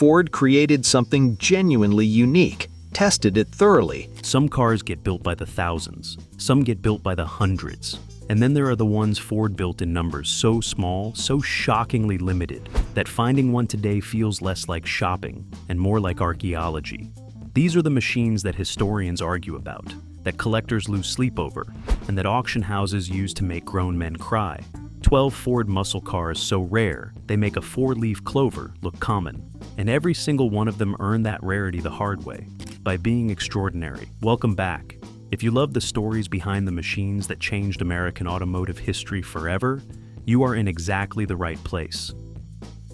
Ford created something genuinely unique, tested it thoroughly. Some cars get built by the thousands, some get built by the hundreds. And then there are the ones Ford built in numbers so small, so shockingly limited, that finding one today feels less like shopping and more like archaeology. These are the machines that historians argue about, that collectors lose sleep over, and that auction houses use to make grown men cry. 12 Ford muscle cars so rare, they make a 4-leaf clover look common. And every single one of them earned that rarity the hard way, by being extraordinary. Welcome back. If you love the stories behind the machines that changed American automotive history forever, you are in exactly the right place.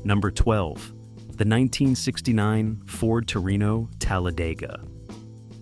Number 12. The 1969 Ford Torino Talladega.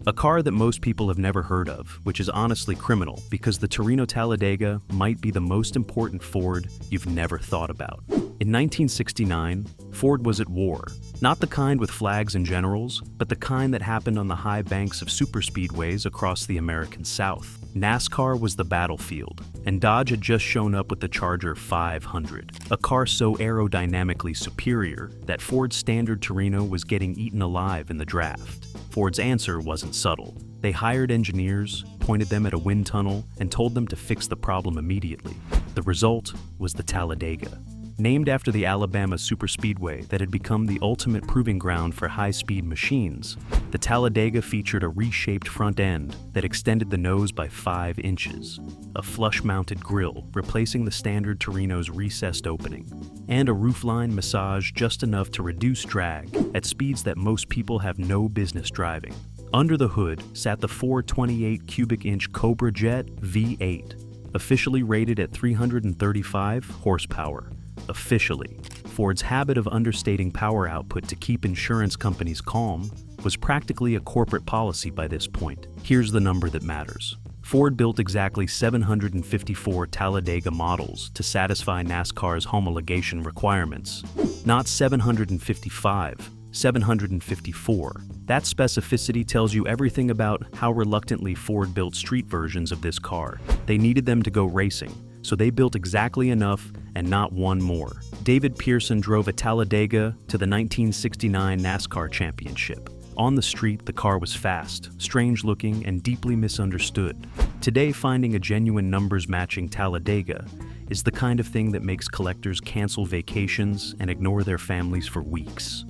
A car that most people have never heard of, which is honestly criminal because the Torino Talladega might be the most important Ford you've never thought about. In 1969, Ford was at war. Not the kind with flags and generals, but the kind that happened on the high banks of superspeedways across the American South. NASCAR was the battlefield, and Dodge had just shown up with the Charger 500, a car so aerodynamically superior that Ford's standard Torino was getting eaten alive in the draft. Ford's answer wasn't subtle. They hired engineers, pointed them at a wind tunnel, and told them to fix the problem immediately. The result was the Talladega. Named after the Alabama superspeedway that had become the ultimate proving ground for high-speed machines, the Talladega featured a reshaped front end that extended the nose by 5 inches, a flush-mounted grille replacing the standard Torino's recessed opening, and a roofline massage just enough to reduce drag at speeds that most people have no business driving. Under the hood sat the 428 cubic inch Cobra jet V8, officially rated at 335 horsepower. Officially, Ford's habit of understating power output to keep insurance companies calm was practically a corporate policy by this point. Here's the number that matters. Ford built exactly 754 Talladega models to satisfy NASCAR's homologation requirements. Not 755, 754. That specificity tells you everything about how reluctantly Ford built street versions of this car. They needed them to go racing, so they built exactly enough and not one more. David Pearson drove a Talladega to the 1969 NASCAR Championship. On the street, the car was fast, strange-looking, and deeply misunderstood. Today, finding a genuine numbers-matching Talladega is the kind of thing that makes collectors cancel vacations and ignore their families for weeks.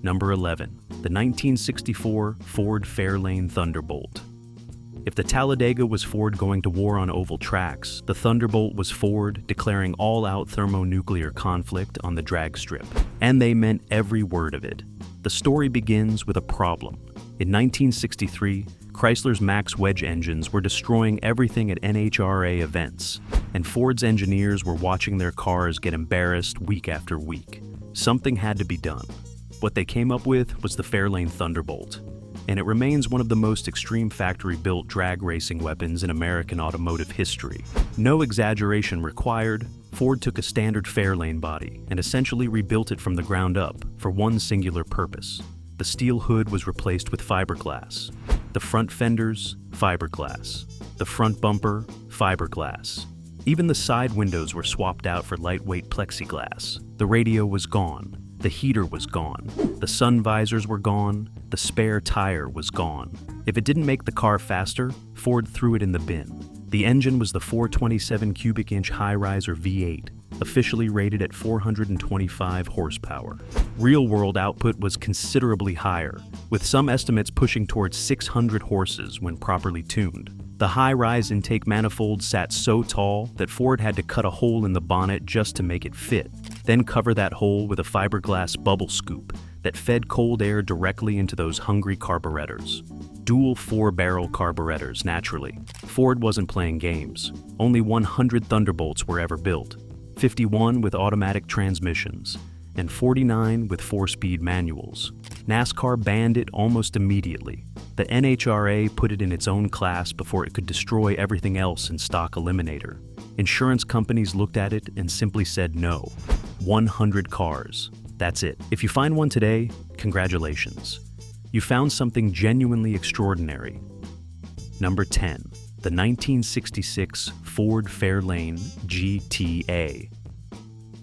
Number 11. The 1964 Ford Fairlane Thunderbolt. If the Talladega was Ford going to war on oval tracks, the Thunderbolt was Ford declaring all-out thermonuclear conflict on the drag strip. And they meant every word of it. The story begins with a problem. In 1963, Chrysler's Mach wedge engines were destroying everything at NHRA events, and Ford's engineers were watching their cars get embarrassed week after week. Something had to be done. What they came up with was the Fairlane Thunderbolt, and it remains one of the most extreme factory-built drag racing weapons in American automotive history. No exaggeration required, Ford took a standard Fairlane body and essentially rebuilt it from the ground up for one singular purpose. The steel hood was replaced with fiberglass. The front fenders, fiberglass. The front bumper, fiberglass. Even the side windows were swapped out for lightweight plexiglass. The radio was gone. The heater was gone. The sun visors were gone. The spare tire was gone. If it didn't make the car faster, Ford threw it in the bin. The engine was the 427 cubic inch high-riser V8, officially rated at 425 horsepower. Real-world output was considerably higher, with some estimates pushing towards 600 horses when properly tuned. The high-rise intake manifold sat so tall that Ford had to cut a hole in the bonnet just to make it fit, then cover that hole with a fiberglass bubble scoop that fed cold air directly into those hungry carburetors. Dual 4-barrel carburetors, naturally. Ford wasn't playing games. Only 100 Thunderbolts were ever built, 51 with automatic transmissions, and 49 with 4-speed manuals. NASCAR banned it almost immediately. The NHRA put it in its own class before it could destroy everything else in stock eliminator. Insurance companies looked at it and simply said no. 100 cars. That's it. If you find one today, congratulations. You found something genuinely extraordinary. Number 10. The 1966 Ford Fairlane GTA.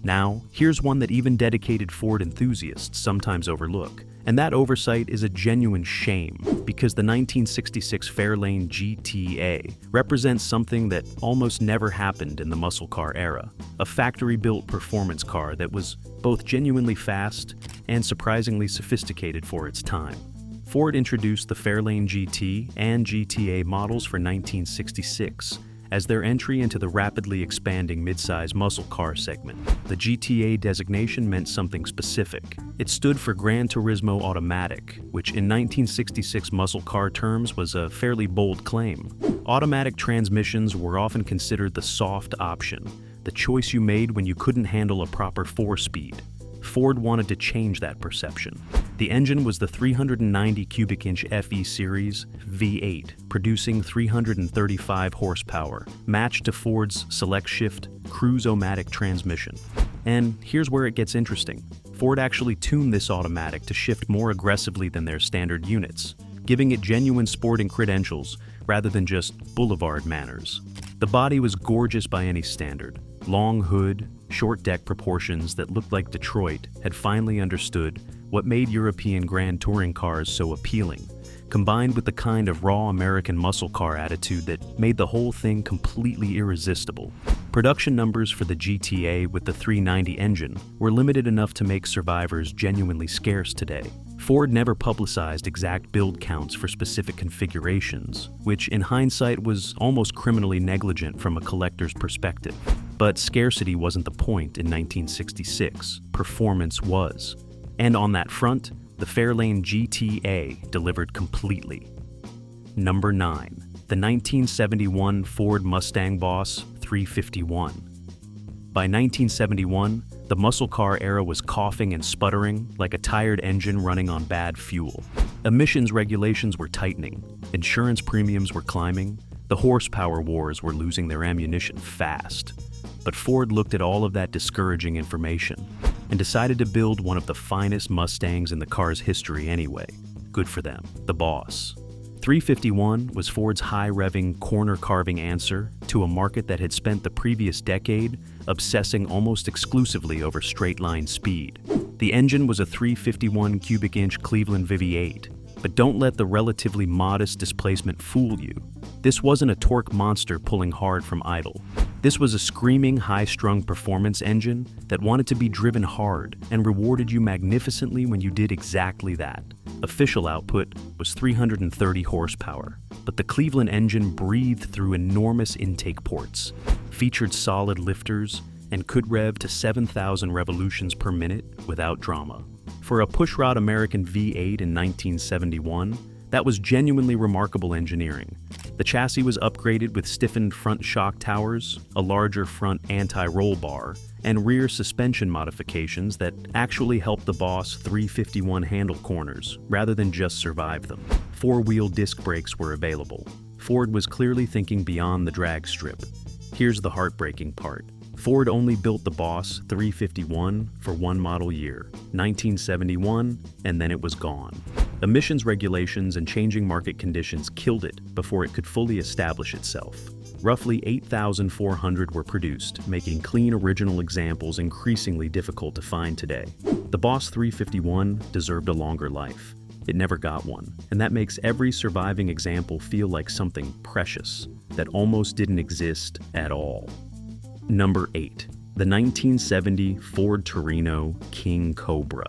Now, here's one that even dedicated Ford enthusiasts sometimes overlook. And that oversight is a genuine shame, because the 1966 Fairlane GTA represents something that almost never happened in the muscle car era. A factory-built performance car that was both genuinely fast and surprisingly sophisticated for its time. Ford introduced the Fairlane GT and GTA models for 1966 as their entry into the rapidly expanding midsize muscle car segment. The GTA designation meant something specific. It stood for Gran Turismo Automatic, which in 1966 muscle car terms was a fairly bold claim. Automatic transmissions were often considered the soft option, the choice you made when you couldn't handle a proper 4-speed. Ford wanted to change that perception. The engine was the 390 cubic inch FE Series V8, producing 335 horsepower, matched to Ford's Select Shift Cruise-O-Matic transmission. And here's where it gets interesting. Ford actually tuned this automatic to shift more aggressively than their standard units, giving it genuine sporting credentials rather than just boulevard manners. The body was gorgeous by any standard. Long hood, short deck proportions that looked like Detroit had finally understood what made European grand touring cars so appealing, combined with the kind of raw American muscle car attitude that made the whole thing completely irresistible. Production numbers for the GTA with the 390 engine were limited enough to make survivors genuinely scarce today. Ford never publicized exact build counts for specific configurations, which in hindsight was almost criminally negligent from a collector's perspective. But scarcity wasn't the point in 1966, performance was. And on that front, the Fairlane GTA delivered completely. Number 9. The 1971 Ford Mustang Boss 351. By 1971, the muscle car era was coughing and sputtering like a tired engine running on bad fuel. Emissions regulations were tightening, insurance premiums were climbing, the horsepower wars were losing their ammunition fast. But Ford looked at all of that discouraging information and decided to build one of the finest Mustangs in the car's history anyway. Good for them, the Boss. 351 was Ford's high-revving, corner-carving answer to a market that had spent the previous decade obsessing almost exclusively over straight-line speed. The engine was a 351 cubic inch Cleveland VV8, but don't let the relatively modest displacement fool you. This wasn't a torque monster pulling hard from idle. This was a screaming, high-strung performance engine that wanted to be driven hard and rewarded you magnificently when you did exactly that. Official output was 330 horsepower, but the Cleveland engine breathed through enormous intake ports, featured solid lifters, and could rev to 7,000 revolutions per minute without drama. For a pushrod American V8 in 1971, that was genuinely remarkable engineering. The chassis was upgraded with stiffened front shock towers, a larger front anti-roll bar, and rear suspension modifications that actually helped the Boss 351 handle corners rather than just survive them. Four-wheel disc brakes were available. Ford was clearly thinking beyond the drag strip. Here's the heartbreaking part. Ford only built the Boss 351 for one model year, 1971, and then it was gone. Emissions regulations and changing market conditions killed it before it could fully establish itself. Roughly 8,400 were produced, making clean original examples increasingly difficult to find today. The Boss 351 deserved a longer life. It never got one, and that makes every surviving example feel like something precious that almost didn't exist at all. Number 8. The 1970 Ford Torino King Cobra.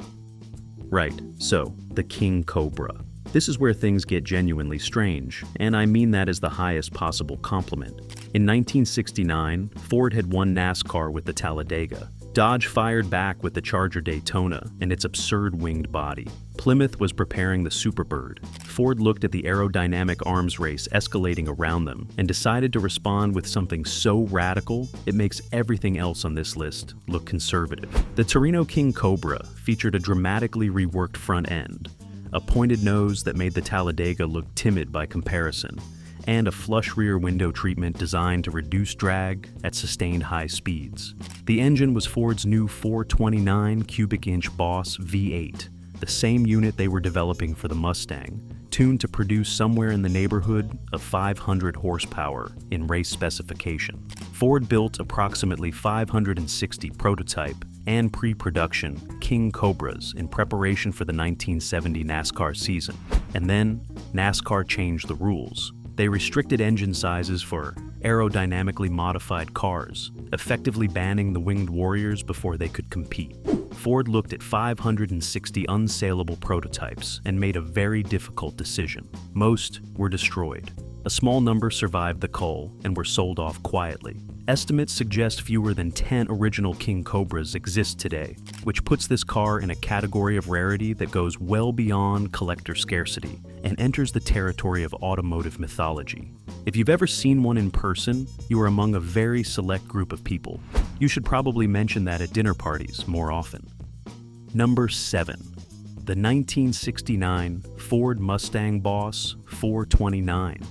Right, so, the King Cobra. This is where things get genuinely strange, and I mean that as the highest possible compliment. In 1969, Ford had won NASCAR with the Talladega. Dodge fired back with the Charger Daytona and its absurd winged body. Plymouth was preparing the Superbird. Ford looked at the aerodynamic arms race escalating around them and decided to respond with something so radical it makes everything else on this list look conservative. The Torino King Cobra featured a dramatically reworked front end, a pointed nose that made the Talladega look timid by comparison, and a flush rear window treatment designed to reduce drag at sustained high speeds. The engine was Ford's new 429 cubic inch Boss V8, the same unit they were developing for the Mustang, tuned to produce somewhere in the neighborhood of 500 horsepower in race specification. Ford built approximately 560 prototype and pre-production King Cobras in preparation for the 1970 NASCAR season. And then, NASCAR changed the rules. They restricted engine sizes for aerodynamically modified cars, effectively banning the winged warriors before they could compete. Ford looked at 560 unsaleable prototypes and made a very difficult decision. Most were destroyed. A small number survived the cull and were sold off quietly. Estimates suggest fewer than 10 original King Cobras exist today, which puts this car in a category of rarity that goes well beyond collector scarcity and enters the territory of automotive mythology. If you've ever seen one in person, you are among a very select group of people. You should probably mention that at dinner parties more often. Number 7. The 1969 Ford Mustang Boss 429.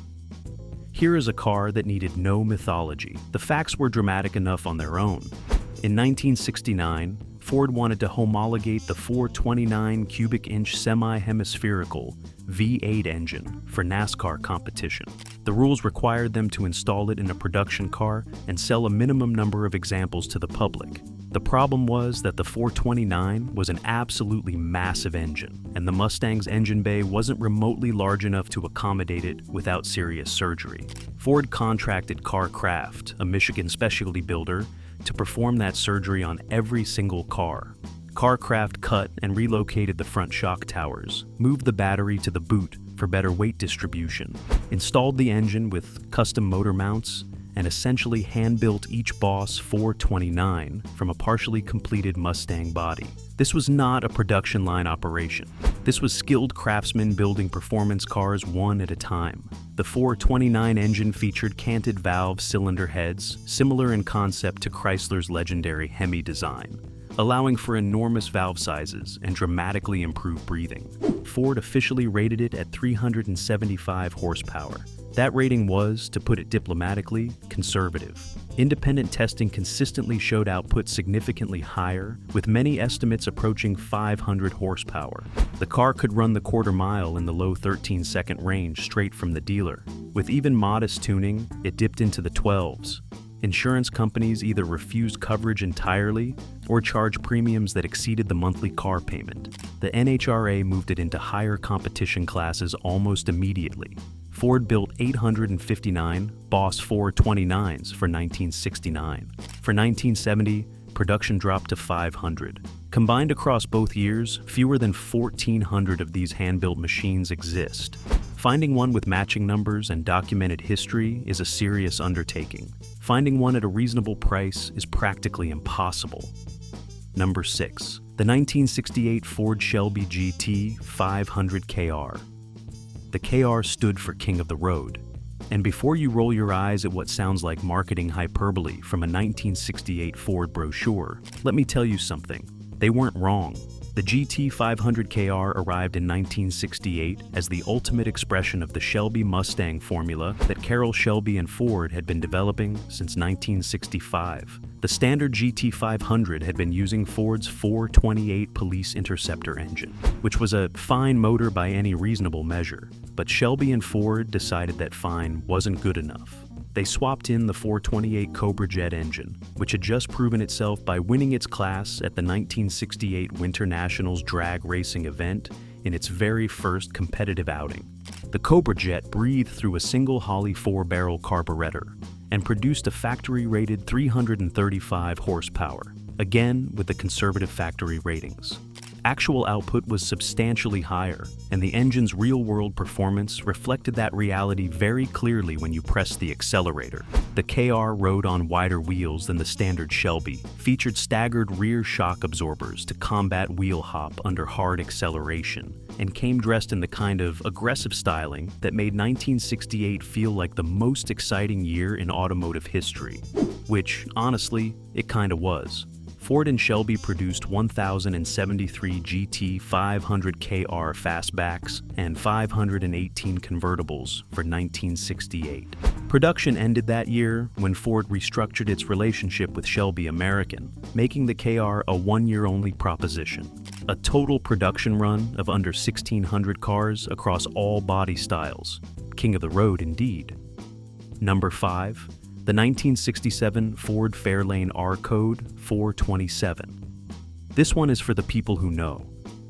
Here is a car that needed no mythology. The facts were dramatic enough on their own. In 1969, Ford wanted to homologate the 429 cubic inch semi-hemispherical V8 engine for NASCAR competition. The rules required them to install it in a production car and sell a minimum number of examples to the public. The problem was that the 429 was an absolutely massive engine, and the Mustang's engine bay wasn't remotely large enough to accommodate it without serious surgery. Ford contracted CarCraft, a Michigan specialty builder, to perform that surgery on every single car. CarCraft cut and relocated the front shock towers, moved the battery to the boot for better weight distribution, installed the engine with custom motor mounts, and essentially hand-built each Boss 429 from a partially completed Mustang body. This was not a production line operation. This was skilled craftsmen building performance cars one at a time. The 429 engine featured canted valve cylinder heads, similar in concept to Chrysler's legendary Hemi design, allowing for enormous valve sizes and dramatically improved breathing. Ford officially rated it at 375 horsepower. That rating was, to put it diplomatically, conservative. Independent testing consistently showed output significantly higher, with many estimates approaching 500 horsepower. The car could run the quarter mile in the low 13-second range straight from the dealer. With even modest tuning, it dipped into the 12s. Insurance companies either refused coverage entirely or charged premiums that exceeded the monthly car payment. The NHRA moved it into higher competition classes almost immediately. Ford built 859 Boss 429s for 1969. For 1970, production dropped to 500. Combined across both years, fewer than 1,400 of these hand-built machines exist. Finding one with matching numbers and documented history is a serious undertaking. Finding one at a reasonable price is practically impossible. Number 6. The 1968 Ford Shelby GT500 KR. The KR stood for King of the Road. And before you roll your eyes at what sounds like marketing hyperbole from a 1968 Ford brochure, let me tell you something. They weren't wrong. The GT500 KR arrived in 1968 as the ultimate expression of the Shelby Mustang formula that Carroll Shelby and Ford had been developing since 1965. The standard GT500 had been using Ford's 428 Police Interceptor engine, which was a fine motor by any reasonable measure, but Shelby and Ford decided that fine wasn't good enough. They swapped in the 428 Cobra jet engine, which had just proven itself by winning its class at the 1968 Winter Nationals drag racing event in its very first competitive outing. The Cobra jet breathed through a single Holley 4-barrel carburetor and produced a factory-rated 335 horsepower, again with the conservative factory ratings. Actual output was substantially higher, and the engine's real-world performance reflected that reality very clearly when you pressed the accelerator. The KR rode on wider wheels than the standard Shelby, featured staggered rear shock absorbers to combat wheel hop under hard acceleration, and came dressed in the kind of aggressive styling that made 1968 feel like the most exciting year in automotive history, which, honestly, it kinda was. Ford and Shelby produced 1,073 GT500 KR fastbacks and 518 convertibles for 1968. Production ended that year when Ford restructured its relationship with Shelby American, making the KR a one-year-only proposition. A total production run of under 1,600 cars across all body styles. King of the road indeed. Number 5. The the 1967 Ford Fairlane R code 427. This one is for the people who know.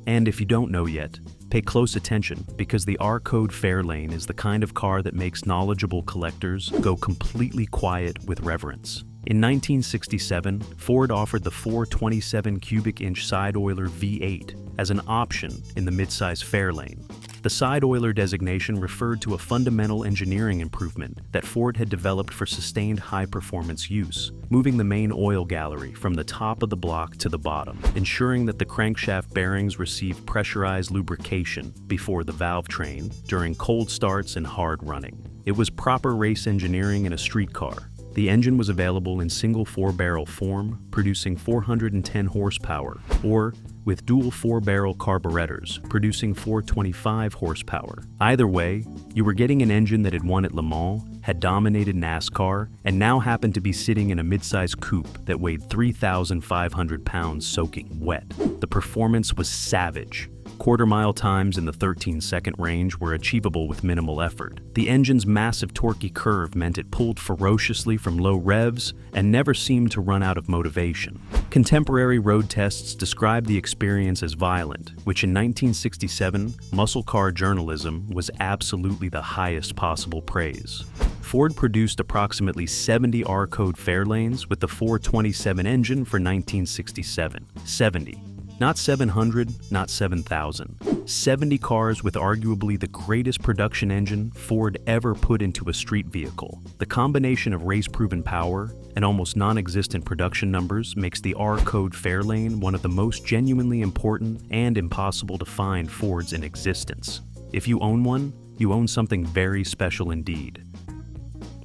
And if you don't know yet, pay close attention because the R code Fairlane is the kind of car that makes knowledgeable collectors go completely quiet with reverence. In 1967, Ford offered the 427 cubic inch side oiler V8 as an option in the midsize Fairlane. The side oiler designation referred to a fundamental engineering improvement that Ford had developed for sustained high-performance use, moving the main oil gallery from the top of the block to the bottom, ensuring that the crankshaft bearings received pressurized lubrication before the valve train during cold starts and hard running. It was proper race engineering in a street car. The engine was available in single 4-barrel form, producing 410 horsepower, or with dual 4-barrel carburetors, producing 425 horsepower. Either way, you were getting an engine that had won at Le Mans, had dominated NASCAR, and now happened to be sitting in a midsize coupe that weighed 3,500 pounds soaking wet. The performance was savage. Quarter-mile times in the 13-second range were achievable with minimal effort. The engine's massive torquey curve meant it pulled ferociously from low revs and never seemed to run out of motivation. Contemporary road tests describe the experience as violent, which in 1967, muscle car journalism was absolutely the highest possible praise. Ford produced approximately 70 R code Fairlanes with the 427 engine for 1967. 70. Not 700, not 7,000. 70 cars with arguably the greatest production engine Ford ever put into a street vehicle. The combination of race-proven power and almost non-existent production numbers makes the R code Fairlane one of the most genuinely important and impossible to find Fords in existence. If you own one, you own something very special indeed.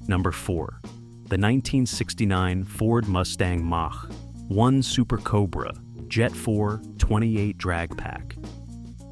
Number 4. The 1969 Ford Mustang Mach 1 Super Cobra Jet 4 28 drag pack.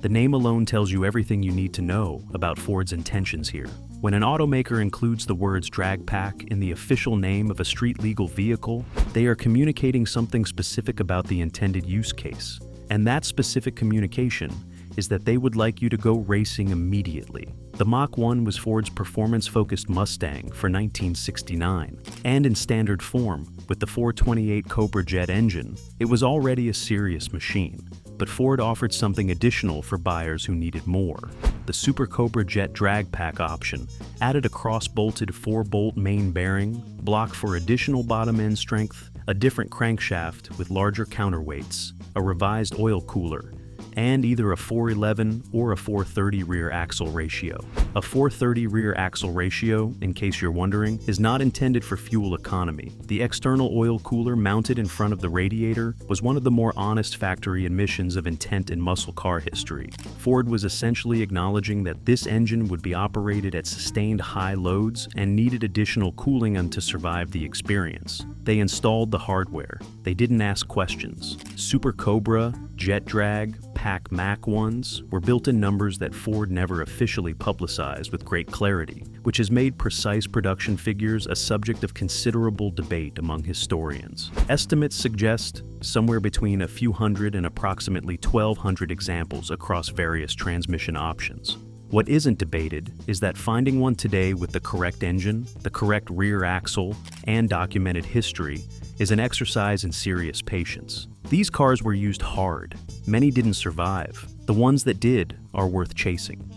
The name alone tells you everything you need to know about Ford's intentions here. When an automaker includes the words drag pack in the official name of a street-legal vehicle, they are communicating something specific about the intended use case. And that specific communication is that they would like you to go racing immediately. The Mach 1 was Ford's performance-focused Mustang for 1969, and in standard form, with the 428 Cobra jet engine, it was already a serious machine. But Ford offered something additional for buyers who needed more. The Super Cobra jet drag pack option added a cross-bolted 4-bolt main bearing, block for additional bottom-end strength, a different crankshaft with larger counterweights, a revised oil cooler, and either a 411 or a 430 rear axle ratio. A 430 rear axle ratio, in case you're wondering, is not intended for fuel economy. The external oil cooler mounted in front of the radiator was one of the more honest factory admissions of intent in muscle car history. Ford was essentially acknowledging that this engine would be operated at sustained high loads and needed additional cooling to survive the experience. They installed the hardware. They didn't ask questions. Super Cobra, Jet Drag, Pack Mach 1s were built in numbers that Ford never officially publicized with great clarity, which has made precise production figures a subject of considerable debate among historians. Estimates suggest somewhere between a few hundred and approximately 1,200 examples across various transmission options. What isn't debated is that finding one today with the correct engine, the correct rear axle, and documented history is an exercise in serious patience. These cars were used hard. Many didn't survive. The ones that did are worth chasing.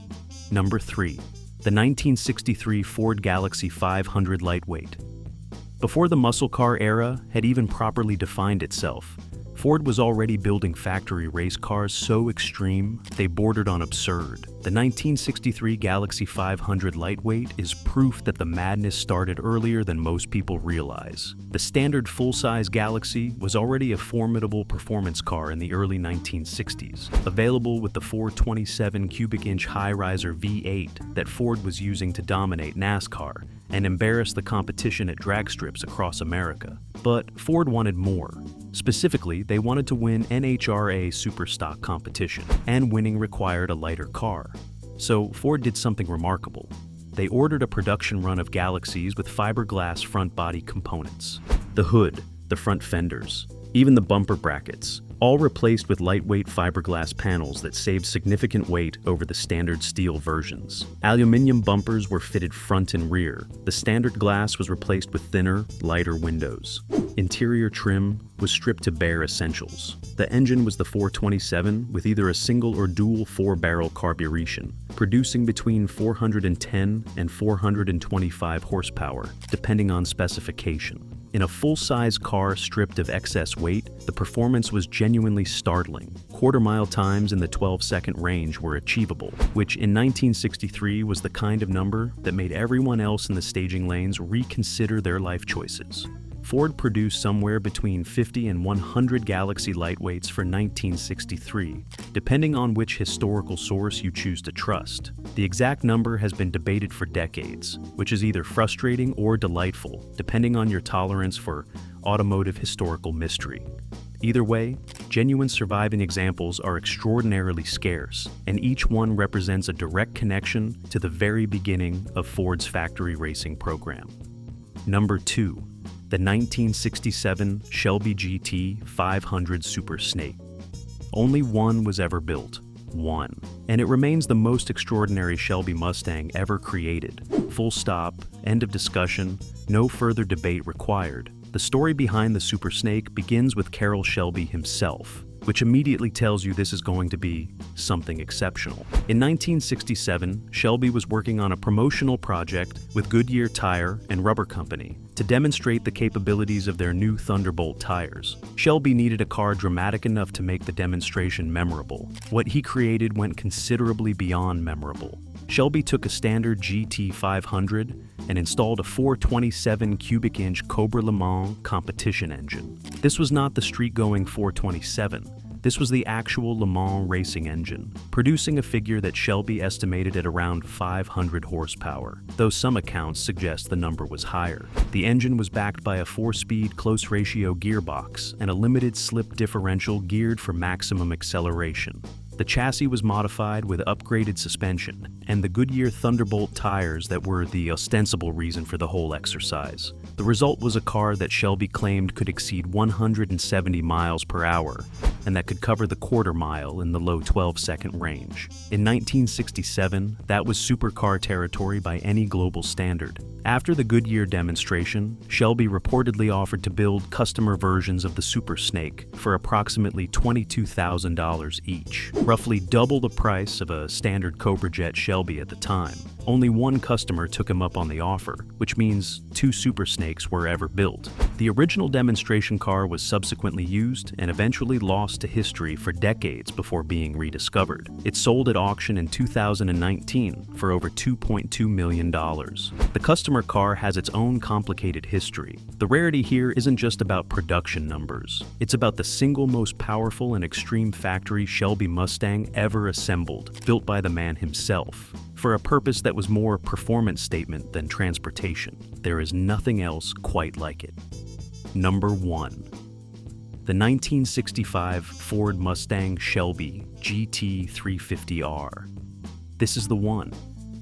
Number 3. The 1963 Ford Galaxie 500 Lightweight. Before the muscle car era had even properly defined itself, Ford was already building factory race cars so extreme they bordered on absurd. The 1963 Galaxie 500 Lightweight is proof that the madness started earlier than most people realize. The standard full-size Galaxie was already a formidable performance car in the early 1960s, available with the 427 cubic inch high-riser V8 that Ford was using to dominate NASCAR and embarrass the competition at drag strips across America. But Ford wanted more. Specifically, they wanted to win NHRA Superstock competition, and winning required a lighter car. So Ford did something remarkable. They ordered a production run of Galaxies with fiberglass front body components. The hood, the front fenders, even the bumper brackets all replaced with lightweight fiberglass panels that saved significant weight over the standard steel versions. Aluminum bumpers were fitted front and rear. The standard glass was replaced with thinner, lighter windows. Interior trim was stripped to bare essentials. The engine was the 427 with either a single or dual 4-barrel carburation, producing between 410 and 425 horsepower, depending on specification. In a full-size car stripped of excess weight, the performance was genuinely startling. Quarter-mile times in the 12-second range were achievable, which in 1963 was the kind of number that made everyone else in the staging lanes reconsider their life choices. Ford produced somewhere between 50 and 100 Galaxie lightweights for 1963, depending on which historical source you choose to trust. The exact number has been debated for decades, which is either frustrating or delightful, depending on your tolerance for automotive historical mystery. Either way, genuine surviving examples are extraordinarily scarce, and each one represents a direct connection to the very beginning of Ford's factory racing program. Number 2. The 1967 Shelby GT500 Super Snake. Only one was ever built. One. And it remains the most extraordinary Shelby Mustang ever created. Full stop, end of discussion, no further debate required. The story behind the Super Snake begins with Carroll Shelby himself, which immediately tells you this is going to be something exceptional. In 1967, Shelby was working on a promotional project with Goodyear Tire and Rubber Company to demonstrate the capabilities of their new Thunderbolt tires. Shelby needed a car dramatic enough to make the demonstration memorable. What he created went considerably beyond memorable. Shelby took a standard GT500 and installed a 427 cubic inch Cobra Le Mans competition engine. This was not the street-going 427. This was the actual Le Mans racing engine, producing a figure that Shelby estimated at around 500 horsepower, though some accounts suggest the number was higher. The engine was backed by a 4-speed close-ratio gearbox and a limited slip differential geared for maximum acceleration. The chassis was modified with upgraded suspension and the Goodyear Thunderbolt tires that were the ostensible reason for the whole exercise. The result was a car that Shelby claimed could exceed 170 miles per hour and that could cover the quarter mile in the low 12-second range. In 1967, that was supercar territory by any global standard. After the Goodyear demonstration, Shelby reportedly offered to build customer versions of the Super Snake for approximately $22,000 each, roughly double the price of a standard Cobra Jet Shelby at the time. Only one customer took him up on the offer, which means 2 Super Snakes were ever built. The original demonstration car was subsequently used and eventually lost to history for decades before being rediscovered. It sold at auction in 2019 for over $2.2 million. The customer car has its own complicated history. The rarity here isn't just about production numbers. It's about the single most powerful and extreme factory Shelby Mustang ever assembled, built by the man himself, for a purpose that was more performance statement than transportation. There is nothing else quite like it. Number 1. The 1965 Ford Mustang Shelby GT350R. This is the one.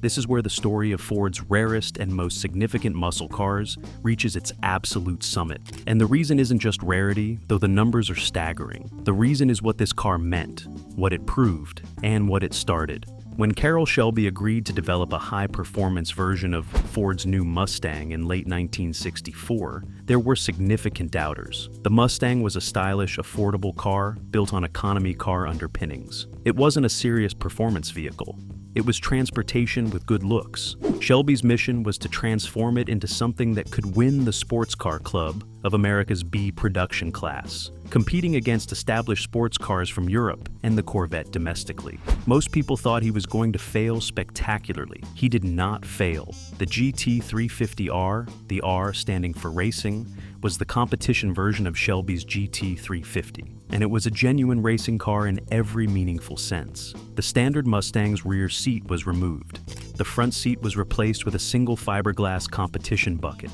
This is where the story of Ford's rarest and most significant muscle cars reaches its absolute summit. And the reason isn't just rarity, though the numbers are staggering. The reason is what this car meant, what it proved, and what it started. When Carroll Shelby agreed to develop a high-performance version of Ford's new Mustang in late 1964, there were significant doubters. The Mustang was a stylish, affordable car built on economy car underpinnings. It wasn't a serious performance vehicle. It was transportation with good looks. Shelby's mission was to transform it into something that could win the sports car club of America's B production class, competing against established sports cars from Europe and the Corvette domestically. Most people thought he was going to fail spectacularly. He did not fail. The GT350R, the R standing for racing, was the competition version of Shelby's GT350, and it was a genuine racing car in every meaningful sense. The standard Mustang's rear seat was removed. The front seat was replaced with a single fiberglass competition bucket.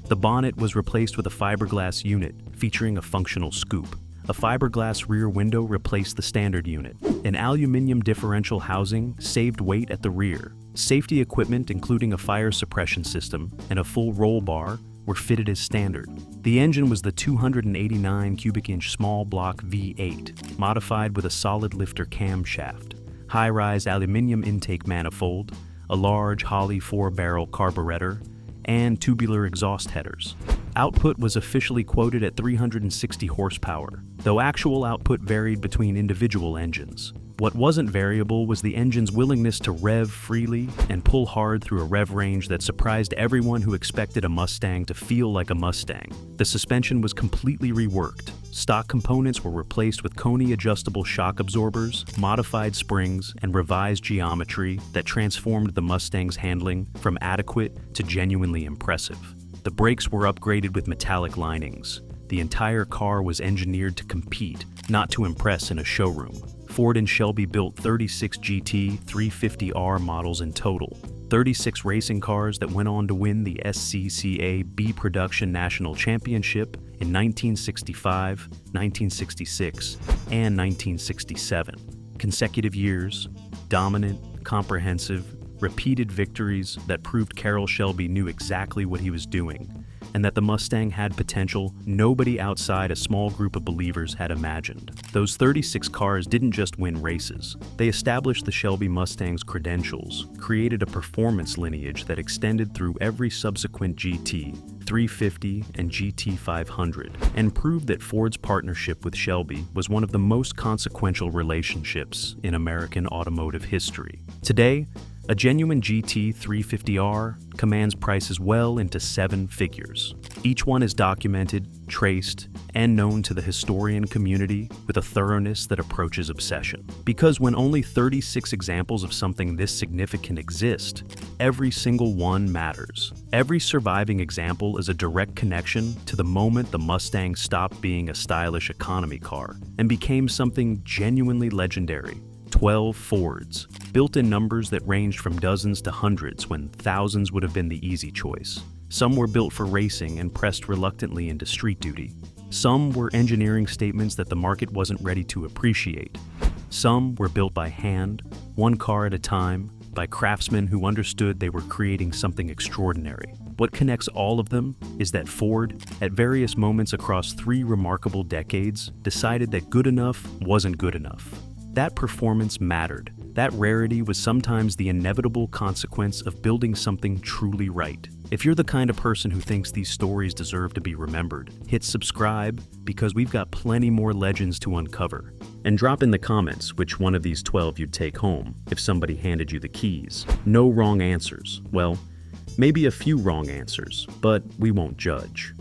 The bonnet was replaced with a fiberglass unit featuring a functional scoop. A fiberglass rear window replaced the standard unit. An aluminum differential housing saved weight at the rear. Safety equipment, including a fire suppression system and a full roll bar, were fitted as standard. The engine was the 289 cubic inch small block V8, modified with a solid lifter camshaft, high-rise aluminum intake manifold, a large Holley 4-barrel carburetor, and tubular exhaust headers. Output was officially quoted at 360 horsepower, though actual output varied between individual engines. What wasn't variable was the engine's willingness to rev freely and pull hard through a rev range that surprised everyone who expected a Mustang to feel like a Mustang. The suspension was completely reworked. Stock components were replaced with Coney adjustable shock absorbers, modified springs, and revised geometry that transformed the Mustang's handling from adequate to genuinely impressive. The brakes were upgraded with metallic linings. The entire car was engineered to compete, not to impress in a showroom. Ford and Shelby built 36 GT350R models in total, 36 racing cars that went on to win the SCCA B Production National Championship in 1965, 1966, and 1967. Consecutive years, dominant, comprehensive, repeated victories that proved Carroll Shelby knew exactly what he was doing, and that the Mustang had potential nobody outside a small group of believers had imagined. Those 36 cars didn't just win races. They established the Shelby Mustang's credentials, created a performance lineage that extended through every subsequent GT, 350, and GT500, and proved that Ford's partnership with Shelby was one of the most consequential relationships in American automotive history. Today, a genuine GT350R commands prices well into 7 figures. Each one is documented, traced, and known to the historian community with a thoroughness that approaches obsession. Because when only 36 examples of something this significant exist, every single one matters. Every surviving example is a direct connection to the moment the Mustang stopped being a stylish economy car and became something genuinely legendary. 12 Fords, built in numbers that ranged from dozens to hundreds when thousands would have been the easy choice. Some were built for racing and pressed reluctantly into street duty. Some were engineering statements that the market wasn't ready to appreciate. Some were built by hand, one car at a time, by craftsmen who understood they were creating something extraordinary. What connects all of them is that Ford, at various moments across 3 remarkable decades, decided that good enough wasn't good enough. That performance mattered. That rarity was sometimes the inevitable consequence of building something truly right. If you're the kind of person who thinks these stories deserve to be remembered, hit subscribe because we've got plenty more legends to uncover. And drop in the comments which one of these 12 you'd take home if somebody handed you the keys. No wrong answers. Well, maybe a few wrong answers, but we won't judge.